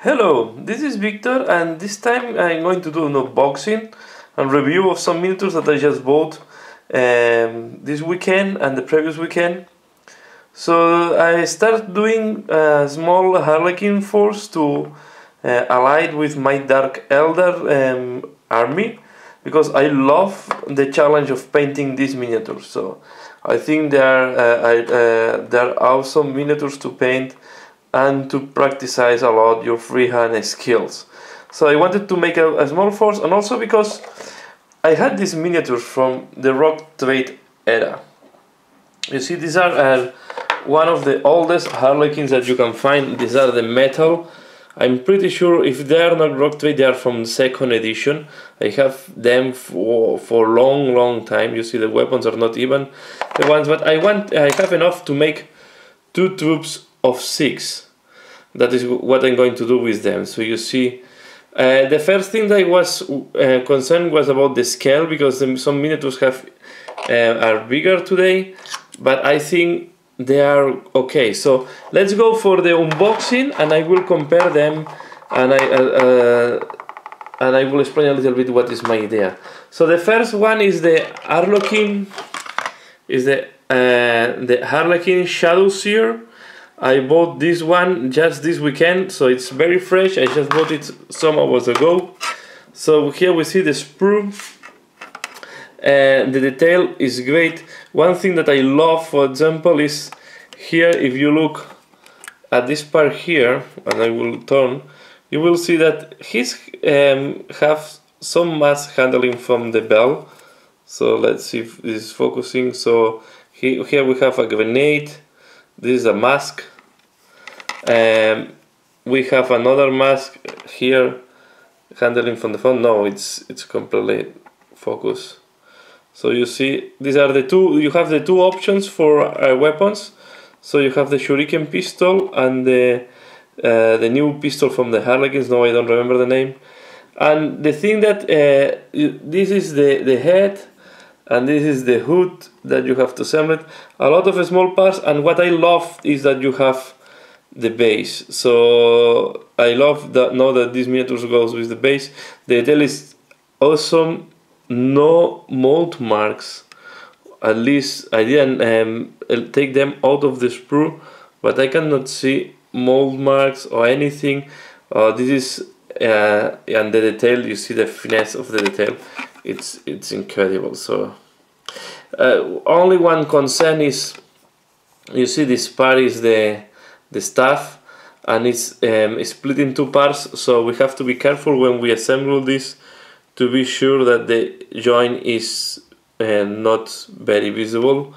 Hello, this is Victor, and this time I'm going to do an unboxing and review of some miniatures that I just bought this weekend and the previous weekend. So I started doing a small Harlequin force to ally with my Dark Elder army, because I love the challenge of painting these miniatures. So I think they are awesome miniatures to paint and to practice a lot your freehand skills. So I wanted to make a small force, and also because I had these miniatures from the Rock Trade era. You see, these are one of the oldest Harlequins that you can find. These are the metal. I'm pretty sure if they are not Rock Trade, they are from 2nd edition. I have them for long time. You see, the weapons are not even the ones, but I have enough to make 2 troops of 6. That is what I'm going to do with them. So you see, the first thing that I was concerned was about the scale, because some miniatures are bigger today, but I think they are okay. So let's go for the unboxing, and I will compare them, and I will explain a little bit what is my idea. So the first one is the Harlequin, the Harlequin Shadowseer. I bought this one just this weekend, so it's very fresh. I just bought it some hours ago. So here we see the sprue. The detail is great. One thing that I love, for example, is here, if you look at this part here, and I will turn, you will see that he's have some mass handling from the bell. So let's see if this is focusing. So here we have a grenade. This is a mask. We have another mask here, handling from the front. No, it's completely focused. So you see, these are the two. You have the two options for weapons. So you have the Shuriken pistol and the new pistol from the Harlequins. No, I don't remember the name. And the thing that this is the head, and this is the hood that you have to assemble it. A lot of small parts, and what I love is that you have the base. So I love that now that this miniature goes with the base. The detail is awesome. No mold marks. At least I didn't take them out of the sprue, but I cannot see mold marks or anything. This is and the detail. You see the finesse of the detail. It's incredible. So only one concern is, you see, this part is the staff, and it's split in 2 parts. So we have to be careful when we assemble this to be sure that the joint is not very visible.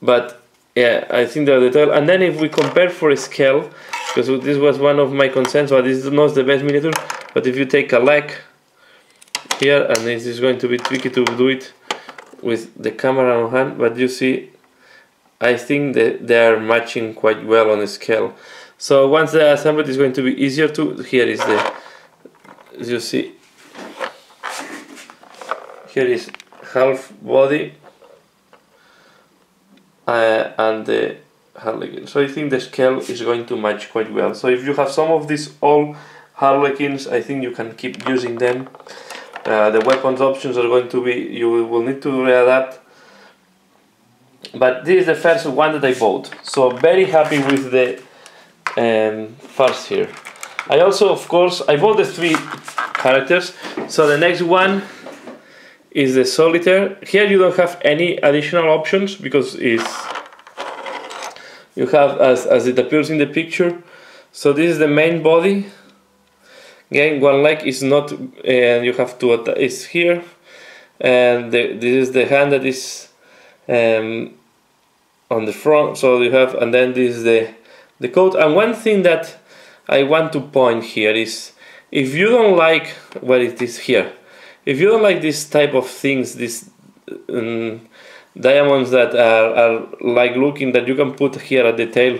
But yeah, I think the detail. And then if we compare for a scale, because this was one of my concerns, but this is not the best miniature. But if you take a leg here, and this is going to be tricky to do it with the camera on hand, but you see, I think that they are matching quite well on the scale. So once the assembly is going to be easier to, here is the, as you see, here is half body and the Harlequin. So I think the scale is going to match quite well. So if you have some of these old Harlequins, I think you can keep using them. The weapons options are going to be, you will need to readapt. But this is the first one that I bought. So very happy with the parts here. I also, of course, I bought the 3 characters. So the next one is the Solitaire. Here you don't have any additional options, because you have as it appears in the picture. So this is the main body. Again, one leg is not, and you have to is here, and this is the hand that is on the front. So you have, and then this is the coat. And one thing that I want to point here is, if you don't like what it is here, if you don't like this type of things, these diamonds that are like looking, that you can put here at the tail,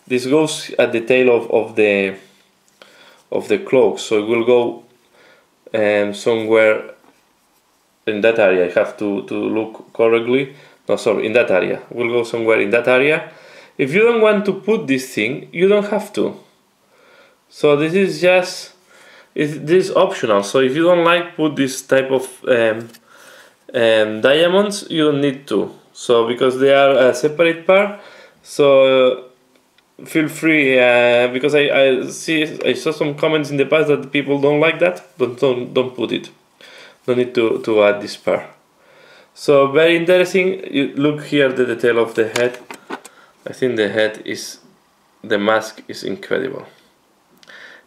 this goes at the tail of the cloak, so it will go somewhere in that area. I have to look correctly. No, sorry, in that area. We'll go somewhere in that area. If you don't want to put this thing, you don't have to. So this is just, this is optional. So if you don't like put this type of diamonds, you don't need to. So because they are a separate part, so feel free, because I saw some comments in the past that people don't like that, but don't put it. Don't need to add this part. So very interesting. You look here the detail of the head. I think the mask is incredible.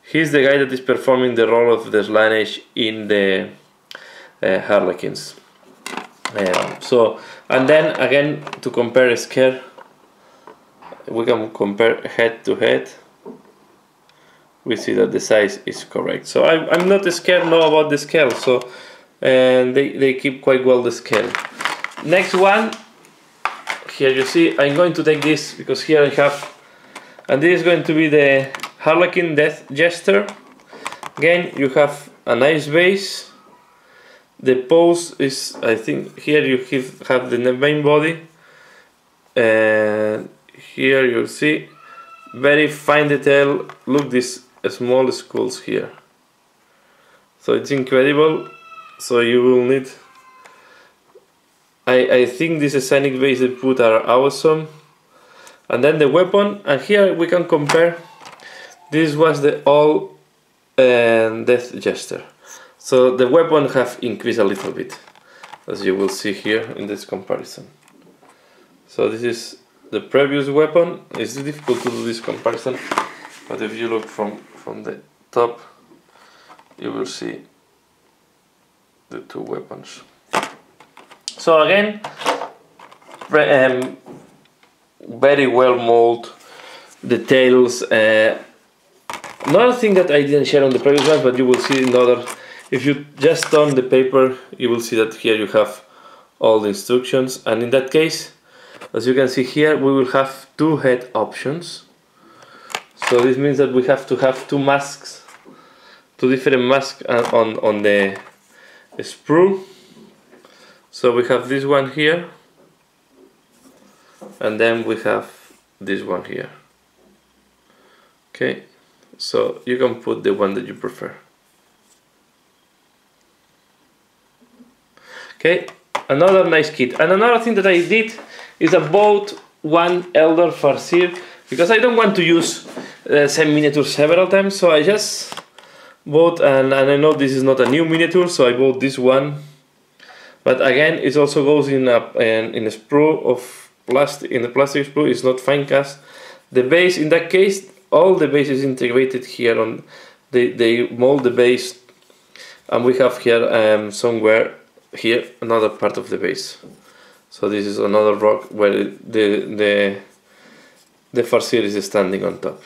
He's the guy that is performing the role of the Slanesh in the Harlequins. So, and then again, to compare scale, we can compare head to head. We see that the size is correct. So I'm not scared now about the scale. So they keep quite well the scale. Next one, here you see, I'm going to take this because here I have, and this is going to be the Harlequin Jester. Again, you have a nice base. The pose is, I think, here you have the main body, and here you see very fine detail. Look, these small skulls here. So it's incredible. So you will need. I think this scenic base they put are awesome. And then the weapon, and here we can compare. This was the all Death Jester. So the weapon have increased a little bit, as you will see here in this comparison. So this is the previous weapon. It's difficult to do this comparison, but if you look from the top, you will see the two weapons. So again, very well molded details. Another thing that I didn't share on the previous one, but you will see in other. If you just turn the paper, you will see that here you have all the instructions, and in that case, as you can see here, we will have two head options. So this means that we have to have two masks, two different masks on the sprue. So we have this one here, and then we have this one here. Okay, so you can put the one that you prefer. Okay, another nice kit. And another thing that I did is I bought one Elder Farseer, because I don't want to use the same miniature several times, so I just bought, and I know this is not a new miniature, so I bought this one. But again, it also goes in a sprue of plastic. In the plastic sprue, it's not fine cast. The base, in that case, all the base is integrated here on. They mold the base, and we have here somewhere here another part of the base. So this is another rock where the Farseer is standing on top.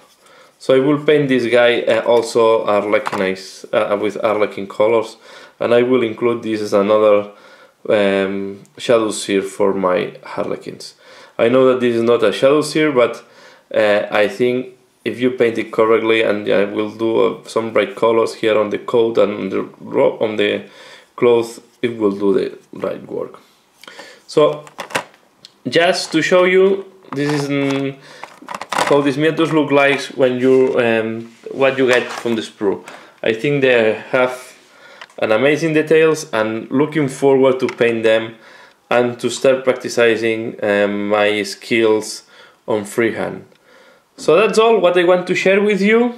So I will paint this guy also Harlequinized with Harlequin colors, and I will include this as another Shadowseer for my Harlequins. I know that this is not a Shadowseer, but I think if you paint it correctly, and I will do some bright colors here on the coat and on the clothes, it will do the right work. So just to show you, this is how these miniatures look like when you what you get from the sprue. I think they have an amazing details, and looking forward to paint them and to start practicing my skills on freehand. So that's all what I want to share with you.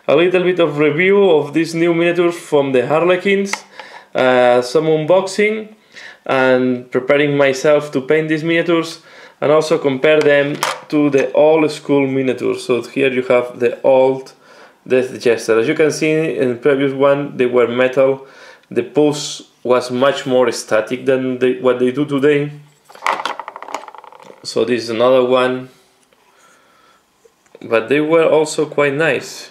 A little bit of review of these new miniatures from the Harlequins, some unboxing, and preparing myself to paint these miniatures, and also compare them to the old school miniatures. So here you have the old Death Jester. As you can see in the previous one, they were metal. The pose was much more static than what they do today. So this is another one, but they were also quite nice.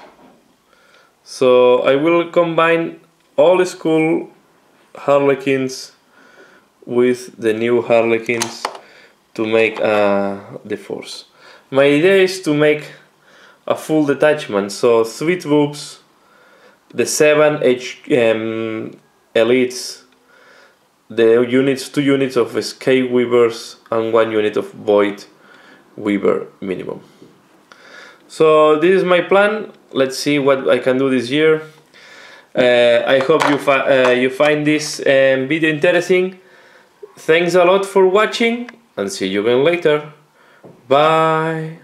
So I will combine old school Harlequins with the new Harlequins to make the force. My idea is to make a full detachment, so 3 troops, the 7 elites, the units, 2 units of Escape Weavers, and 1 unit of Void Weaver minimum. So this is my plan. Let's see what I can do this year. I hope you find this video interesting. Thanks a lot for watching, and see you again later. Bye.